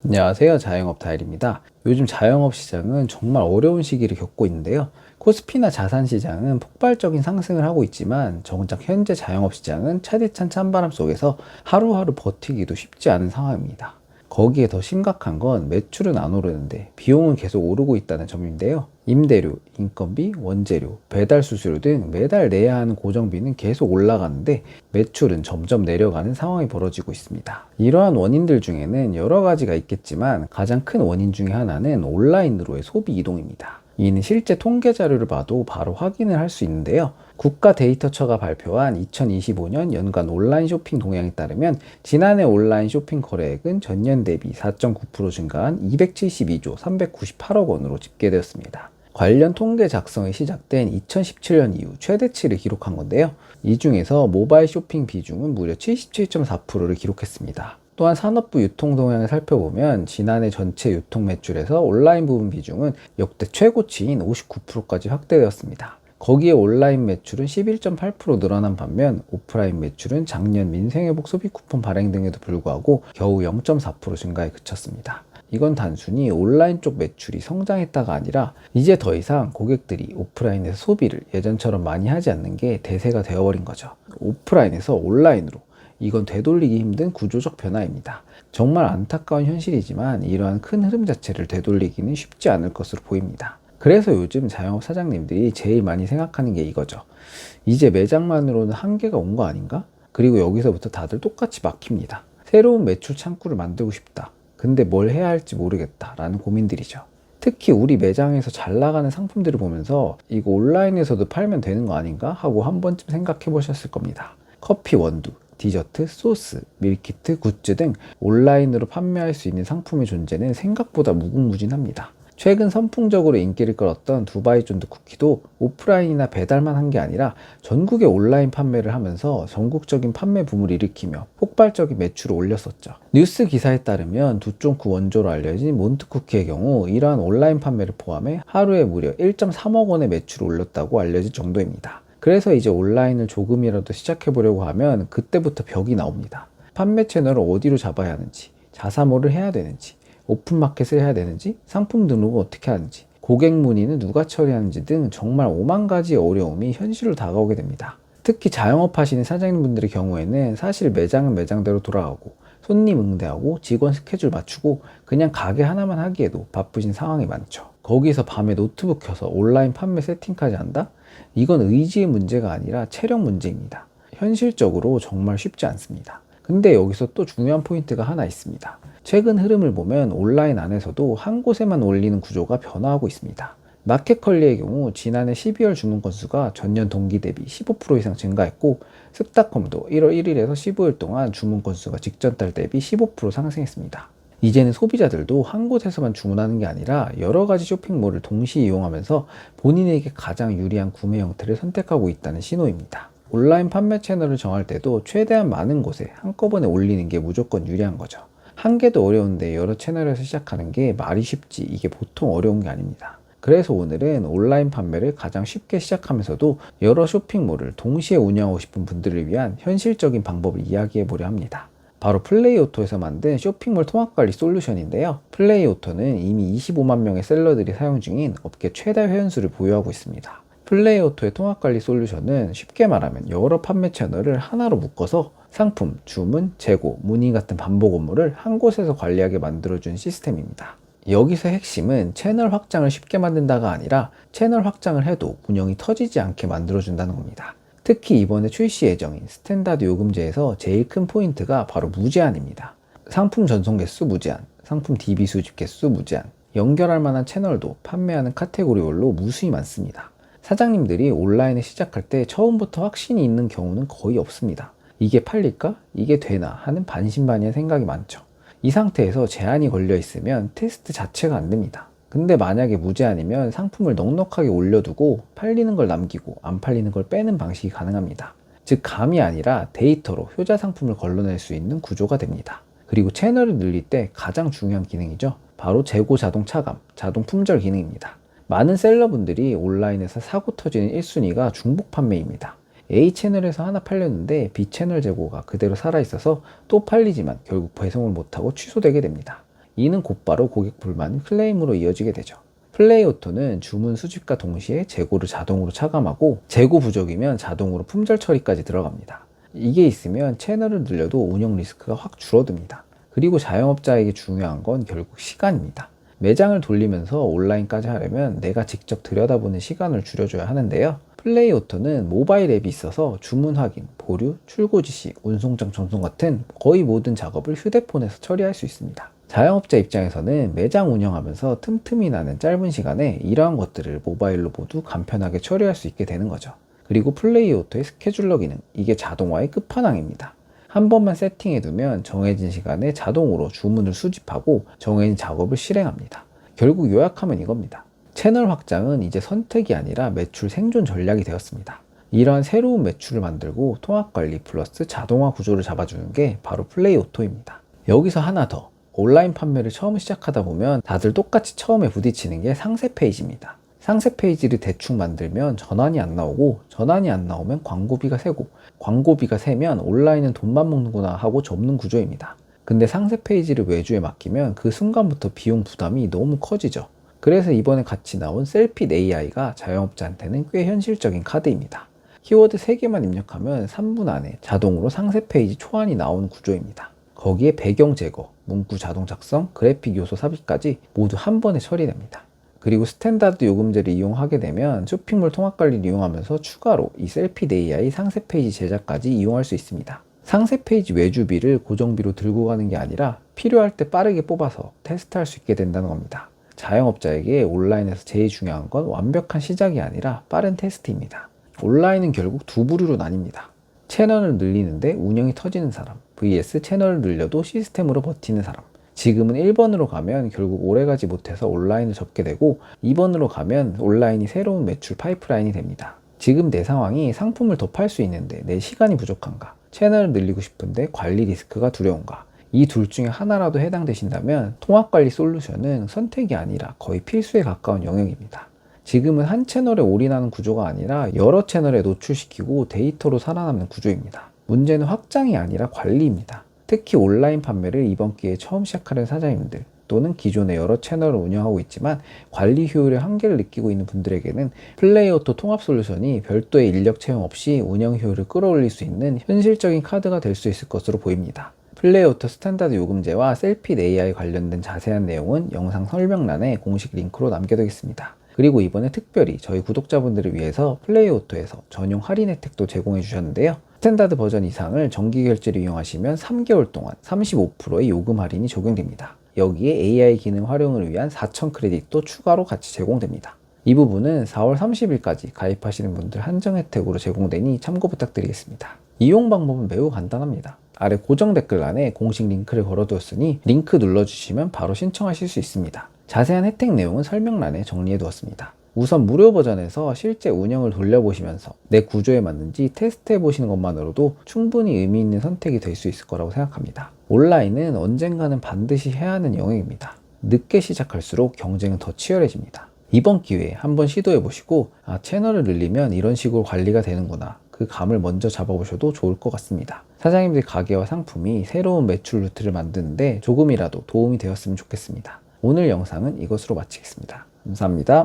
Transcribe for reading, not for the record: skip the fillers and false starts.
안녕하세요. 자영업 다일입니다. 요즘 자영업 시장은 정말 어려운 시기를 겪고 있는데요. 코스피나 자산 시장은 폭발적인 상승을 하고 있지만 정작 현재 자영업 시장은 차디찬 찬바람 속에서 하루하루 버티기도 쉽지 않은 상황입니다. 거기에 더 심각한 건 매출은 안 오르는데 비용은 계속 오르고 있다는 점인데요. 임대료, 인건비, 원재료, 배달 수수료 등 매달 내야 하는 고정비는 계속 올라가는데 매출은 점점 내려가는 상황이 벌어지고 있습니다. 이러한 원인들 중에는 여러 가지가 있겠지만 가장 큰 원인 중에 하나는 온라인으로의 소비 이동입니다. 이는 실제 통계 자료를 봐도 바로 확인을 할 수 있는데요. 국가데이터처가 발표한 2025년 연간 온라인 쇼핑 동향에 따르면 지난해 온라인 쇼핑 거래액은 전년 대비 4.9% 증가한 272조 398억 원으로 집계되었습니다. 관련 통계 작성이 시작된 2017년 이후 최대치를 기록한 건데요. 이 중에서 모바일 쇼핑 비중은 무려 77.4%를 기록했습니다. 또한 산업부 유통 동향을 살펴보면 지난해 전체 유통 매출에서 온라인 부분 비중은 역대 최고치인 59%까지 확대되었습니다. 거기에 온라인 매출은 11.8% 늘어난 반면 오프라인 매출은 작년 민생회복 소비 쿠폰 발행 등에도 불구하고 겨우 0.4% 증가에 그쳤습니다. 이건 단순히 온라인 쪽 매출이 성장했다가 아니라 이제 더 이상 고객들이 오프라인에서 소비를 예전처럼 많이 하지 않는 게 대세가 되어버린 거죠. 오프라인에서 온라인으로, 이건 되돌리기 힘든 구조적 변화입니다. 정말 안타까운 현실이지만 이러한 큰 흐름 자체를 되돌리기는 쉽지 않을 것으로 보입니다. 그래서 요즘 자영업 사장님들이 제일 많이 생각하는 게 이거죠. 이제 매장만으로는 한계가 온 거 아닌가? 그리고 여기서부터 다들 똑같이 막힙니다. 새로운 매출 창구를 만들고 싶다. 근데 뭘 해야 할지 모르겠다 라는 고민들이죠. 특히 우리 매장에서 잘 나가는 상품들을 보면서 이거 온라인에서도 팔면 되는 거 아닌가 하고 한 번쯤 생각해 보셨을 겁니다. 커피 원두, 디저트, 소스, 밀키트, 굿즈 등 온라인으로 판매할 수 있는 상품의 존재는 생각보다 무궁무진합니다. 최근 선풍적으로 인기를 끌었던 두바이 쫀득 쿠키도 오프라인이나 배달만 한 게 아니라 전국에 온라인 판매를 하면서 전국적인 판매 붐을 일으키며 폭발적인 매출을 올렸었죠. 뉴스 기사에 따르면 두쫑쿠 원조로 알려진 몬트쿠키의 경우 이러한 온라인 판매를 포함해 하루에 무려 1.3억 원의 매출을 올렸다고 알려질 정도입니다. 그래서 이제 온라인을 조금이라도 시작해보려고 하면 그때부터 벽이 나옵니다. 판매 채널을 어디로 잡아야 하는지, 자사몰을 해야 되는지, 오픈마켓을 해야 되는지, 상품 등록을 어떻게 하는지, 고객 문의는 누가 처리하는지 등 정말 5만 가지의 어려움이 현실로 다가오게 됩니다. 특히 자영업 하시는 사장님분들의 경우에는 사실 매장은 매장대로 돌아가고 손님 응대하고 직원 스케줄 맞추고 그냥 가게 하나만 하기에도 바쁘신 상황이 많죠. 거기서 밤에 노트북 켜서 온라인 판매 세팅까지 한다? 이건 의지의 문제가 아니라 체력 문제입니다. 현실적으로 정말 쉽지 않습니다. 근데 여기서 또 중요한 포인트가 하나 있습니다. 최근 흐름을 보면 온라인 안에서도 한 곳에만 올리는 구조가 변화하고 있습니다. 마켓컬리의 경우 지난해 12월 주문 건수가 전년 동기 대비 15% 이상 증가했고 습닷컴도 1월 1일에서 15일 동안 주문 건수가 직전 달 대비 15% 상승했습니다. 이제는 소비자들도 한 곳에서만 주문하는 게 아니라 여러 가지 쇼핑몰을 동시에 이용하면서 본인에게 가장 유리한 구매 형태를 선택하고 있다는 신호입니다. 온라인 판매 채널을 정할 때도 최대한 많은 곳에 한꺼번에 올리는 게 무조건 유리한 거죠. 한 개도 어려운데 여러 채널에서 시작하는 게 말이 쉽지 이게 보통 어려운 게 아닙니다. 그래서 오늘은 온라인 판매를 가장 쉽게 시작하면서도 여러 쇼핑몰을 동시에 운영하고 싶은 분들을 위한 현실적인 방법을 이야기해 보려 합니다. 바로 플레이오토에서 만든 쇼핑몰 통합관리 솔루션인데요. 플레이오토는 이미 25만 명의 셀러들이 사용 중인 업계 최다 회원수를 보유하고 있습니다. 플레이오토의 통합관리 솔루션은 쉽게 말하면 여러 판매 채널을 하나로 묶어서 상품, 주문, 재고, 문의 같은 반복 업무를 한 곳에서 관리하게 만들어준 시스템입니다. 여기서 핵심은 채널 확장을 쉽게 만든다가 아니라 채널 확장을 해도 운영이 터지지 않게 만들어준다는 겁니다. 특히 이번에 출시 예정인 스탠다드 요금제에서 제일 큰 포인트가 바로 무제한입니다. 상품 전송 개수 무제한, 상품 DB 수집 개수 무제한, 연결할 만한 채널도 판매하는 카테고리별로 무수히 많습니다. 사장님들이 온라인에 시작할 때 처음부터 확신이 있는 경우는 거의 없습니다. 이게 팔릴까? 이게 되나? 하는 반신반의한 생각이 많죠. 이 상태에서 제한이 걸려 있으면 테스트 자체가 안 됩니다. 근데 만약에 무제한이면 상품을 넉넉하게 올려두고 팔리는 걸 남기고 안 팔리는 걸 빼는 방식이 가능합니다. 즉 감이 아니라 데이터로 효자 상품을 걸러낼 수 있는 구조가 됩니다. 그리고 채널을 늘릴 때 가장 중요한 기능이죠. 바로 재고 자동 차감, 자동 품절 기능입니다. 많은 셀러분들이 온라인에서 사고 터지는 1순위가 중복 판매입니다. A 채널에서 하나 팔렸는데 B 채널 재고가 그대로 살아있어서 또 팔리지만 결국 배송을 못하고 취소되게 됩니다. 이는 곧바로 고객 불만 클레임으로 이어지게 되죠. 플레이오토는 주문 수집과 동시에 재고를 자동으로 차감하고 재고 부족이면 자동으로 품절 처리까지 들어갑니다. 이게 있으면 채널을 늘려도 운영 리스크가 확 줄어듭니다. 그리고 자영업자에게 중요한 건 결국 시간입니다. 매장을 돌리면서 온라인까지 하려면 내가 직접 들여다보는 시간을 줄여줘야 하는데요. 플레이오토는 모바일 앱이 있어서 주문 확인, 보류, 출고 지시, 운송장 전송 같은 거의 모든 작업을 휴대폰에서 처리할 수 있습니다. 자영업자 입장에서는 매장 운영하면서 틈틈이 나는 짧은 시간에 이러한 것들을 모바일로 모두 간편하게 처리할 수 있게 되는 거죠. 그리고 플레이오토의 스케줄러 기능, 이게 자동화의 끝판왕입니다. 한 번만 세팅해두면 정해진 시간에 자동으로 주문을 수집하고 정해진 작업을 실행합니다. 결국 요약하면 이겁니다. 채널 확장은 이제 선택이 아니라 매출 생존 전략이 되었습니다. 이러한 새로운 매출을 만들고 통합관리 플러스 자동화 구조를 잡아주는 게 바로 플레이오토입니다. 여기서 하나 더, 온라인 판매를 처음 시작하다 보면 다들 똑같이 처음에 부딪히는 게 상세 페이지입니다. 상세 페이지를 대충 만들면 전환이 안 나오고, 전환이 안 나오면 광고비가 세고, 광고비가 세면 온라인은 돈만 먹는구나 하고 접는 구조입니다. 근데 상세 페이지를 외주에 맡기면 그 순간부터 비용 부담이 너무 커지죠. 그래서 이번에 같이 나온 셀핏 AI가 자영업자한테는 꽤 현실적인 카드입니다. 키워드 3개만 입력하면 3분 안에 자동으로 상세 페이지 초안이 나오는 구조입니다. 거기에 배경 제거, 문구 자동 작성, 그래픽 요소 삽입까지 모두 한 번에 처리됩니다. 그리고 스탠다드 요금제를 이용하게 되면 쇼핑몰 통합관리를 이용하면서 추가로 이 셀핏 AI 상세 페이지 제작까지 이용할 수 있습니다. 상세 페이지 외주비를 고정비로 들고 가는 게 아니라 필요할 때 빠르게 뽑아서 테스트할 수 있게 된다는 겁니다. 자영업자에게 온라인에서 제일 중요한 건 완벽한 시작이 아니라 빠른 테스트입니다. 온라인은 결국 두 부류로 나뉩니다. 채널을 늘리는데 운영이 터지는 사람 vs 채널을 늘려도 시스템으로 버티는 사람. 지금은 1번으로 가면 결국 오래가지 못해서 온라인을 접게 되고 2번으로 가면 온라인이 새로운 매출 파이프라인이 됩니다. 지금 내 상황이 상품을 더 팔 수 있는데 내 시간이 부족한가? 채널을 늘리고 싶은데 관리 리스크가 두려운가? 이 둘 중에 하나라도 해당되신다면 통합관리 솔루션은 선택이 아니라 거의 필수에 가까운 영역입니다. 지금은 한 채널에 올인하는 구조가 아니라 여러 채널에 노출시키고 데이터로 살아남는 구조입니다. 문제는 확장이 아니라 관리입니다. 특히 온라인 판매를 이번 기회에 처음 시작하는 사장님들 또는 기존에 여러 채널을 운영하고 있지만 관리 효율의 한계를 느끼고 있는 분들에게는 플레이오토 통합 솔루션이 별도의 인력 채용 없이 운영 효율을 끌어올릴 수 있는 현실적인 카드가 될 수 있을 것으로 보입니다. 플레이오토 스탠다드 요금제와 셀핏 AI 관련된 자세한 내용은 영상 설명란에 공식 링크로 남겨두겠습니다. 그리고 이번에 특별히 저희 구독자분들을 위해서 플레이오토에서 전용 할인 혜택도 제공해 주셨는데요. 스탠다드 버전 이상을 정기 결제를 이용하시면 3개월 동안 35%의 요금 할인이 적용됩니다. 여기에 AI 기능 활용을 위한 4,000 크레딧도 추가로 같이 제공됩니다. 이 부분은 4월 30일까지 가입하시는 분들 한정 혜택으로 제공되니 참고 부탁드리겠습니다. 이용 방법은 매우 간단합니다. 아래 고정 댓글란에 공식 링크를 걸어두었으니 링크 눌러주시면 바로 신청하실 수 있습니다. 자세한 혜택 내용은 설명란에 정리해 두었습니다. 우선 무료 버전에서 실제 운영을 돌려보시면서 내 구조에 맞는지 테스트해 보시는 것만으로도 충분히 의미 있는 선택이 될 수 있을 거라고 생각합니다. 온라인은 언젠가는 반드시 해야 하는 영역입니다. 늦게 시작할수록 경쟁은 더 치열해집니다. 이번 기회에 한번 시도해 보시고 채널을 늘리면 이런 식으로 관리가 되는구나, 그 감을 먼저 잡아보셔도 좋을 것 같습니다. 사장님들 가게와 상품이 새로운 매출 루트를 만드는데 조금이라도 도움이 되었으면 좋겠습니다. 오늘 영상은 이것으로 마치겠습니다. 감사합니다.